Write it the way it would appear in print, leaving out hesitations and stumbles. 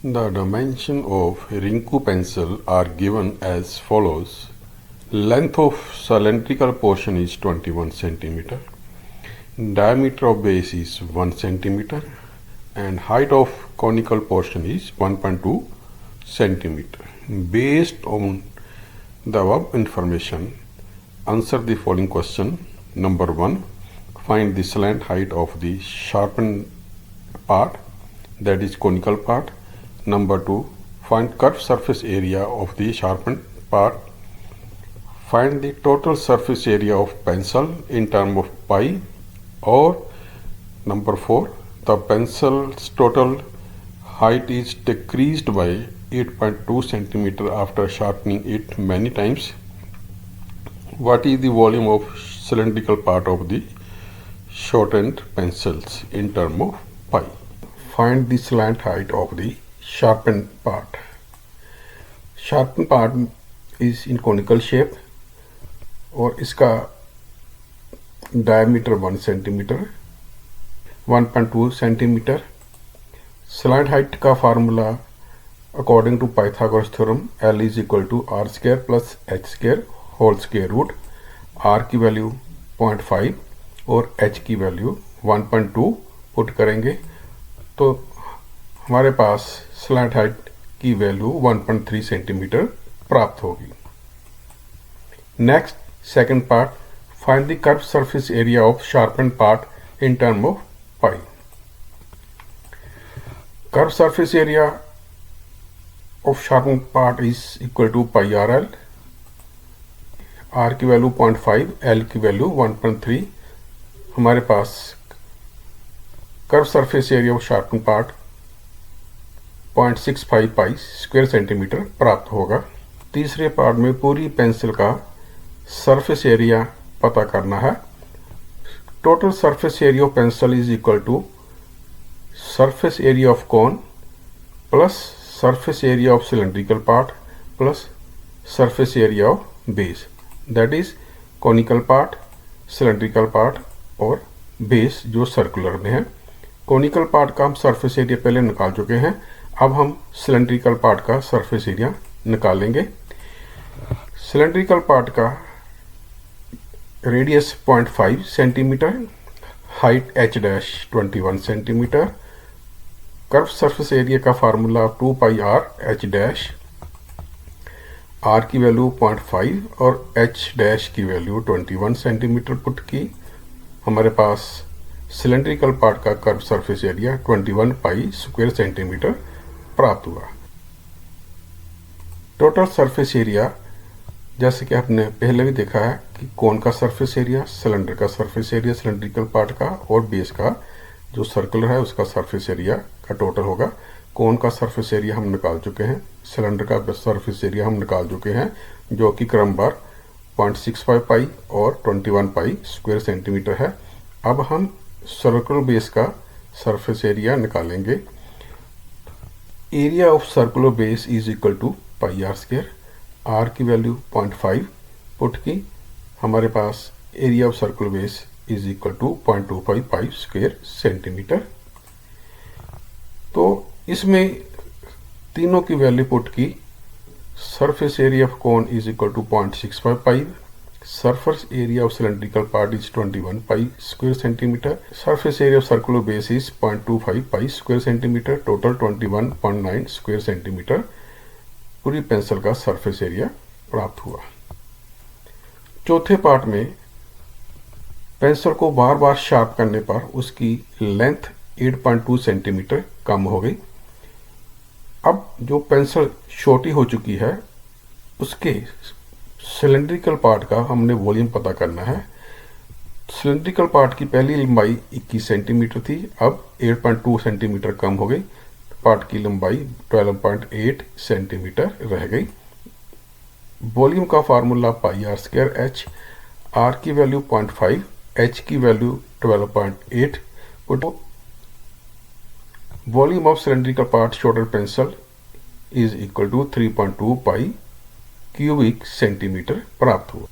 The dimension of Rinku pencil are given as follows. Length of cylindrical portion is 21 centimeter. Diameter of base is 1 centimeter and height of conical portion is 1.2 centimeter. Based on the above information, answer the following question. Number 1, find the slant height of the sharpened part, that is conical part. Number 2, find curved surface area of the sharpened part. Find the total surface area of pencil in terms of pi. Or number 4, the pencil's total height is decreased by 8.2 centimeter after sharpening it many times. What is the volume of cylindrical part of the shortened pencils in terms of pi? Find the slant height of the sharpened part. Sharpened part is in conical shape और इसका diameter 1 centimeter, 1.2 centimeter. Slant height का formula according to Pythagoras theorem L is equal to r square plus h square whole square root. r की value 0.5 और h की value 1.2 put करेंगे तो हमारे पास स्लैंट हाइट की वैल्यू 1.3 सेंटीमीटर प्राप्त होगी. Next, second part, find the curve surface area of sharpened part in term of pi. Curve surface area of sharpened part is equal to pi r l. R की value 0.5, l की value 1.3. हमारे पास curve surface area of sharpened part 0.65 pi square centimetre प्राप्त होगा. तीसरे part में पूरी pencil का सरफेस एरिया पता करना है. Total surface area of pencil is equal to surface area of cone plus surface area of cylindrical part plus surface area of base, that is conical part, cylindrical part और base जो circular में है. Conical part का हम surface area पहले निकाल चुके हैं. अब हम सिलेंड्रिकल पार्ट का सरफेस एरिया निकालेंगे. सिलेंड्रिकल पार्ट का radius 0.5 centimetre, height h dash 21 centimetre. Curve surface area का फार्मूला 2 पाई r h डैश. r की वैल्यू 0.5 और h डैश की वैल्यू 21 सेंटीमीटर पुट की. हमारे पास सिलेंड्रिकल पार्ट का कर्व सरफेस एरिया 21 पाई स्क्वायर सेंटीमीटर प्राप्त हुआ. टोटल सरफेस एरिया, जैसे कि आपने पहले भी देखा है कि कोन का सरफेस एरिया, सिलेंडर का सरफेस एरिया सिलेंड्रिकल पार्ट का और बेस का जो सर्कुलर है उसका सरफेस एरिया का टोटल होगा. कोन का सरफेस एरिया हम निकाल चुके हैं, सिलेंडर का सरफेस एरिया हम निकाल चुके हैं जो कि क्रमवार 0.65 पाई और 21 पाई स्क्वायर सेंटीमीटर है. अब हम सर्कुलर बेस का सरफेस एरिया निकालेंगे. Area of circular base is equal to pi r square. R की वैल्यू 0.5 पुट की. हमारे पास area of circular base is equal to 0.25 pi square centimetre. तो इसमें तीनों की वैल्यू पुट की. Surface area of cone is equal to 0.65 pi. Surface area of cylindrical part is 21 pi square centimeter. Surface area of circular base is 0.25 pi square centimeter. Total 21.9 square centimeter. पूरी pencil का surface area प्राप्त हुआ. चौथे part में pencil को बार बार sharp करने पर उसकी लेंथ 8.2 सेंटीमीटर कम हो गई. अब जो पेंसिल छोटी हो चुकी है उसके सिलेंड्रिकल पार्ट का हमने वॉल्यूम पता करना है. सिलेंड्रिकल पार्ट की पहली लंबाई 21 सेंटीमीटर थी, अब 8.2 सेंटीमीटर कम हो गई. पार्ट की लंबाई 12.8 सेंटीमीटर रह गई. वॉल्यूम का formula pi r square h. R की वैल्यू 0.5, एच की value 12.8 put. Volume of cylindrical part shorter pencil is equal to 3.2 pi cubic centimetre प्राप्त हुआ.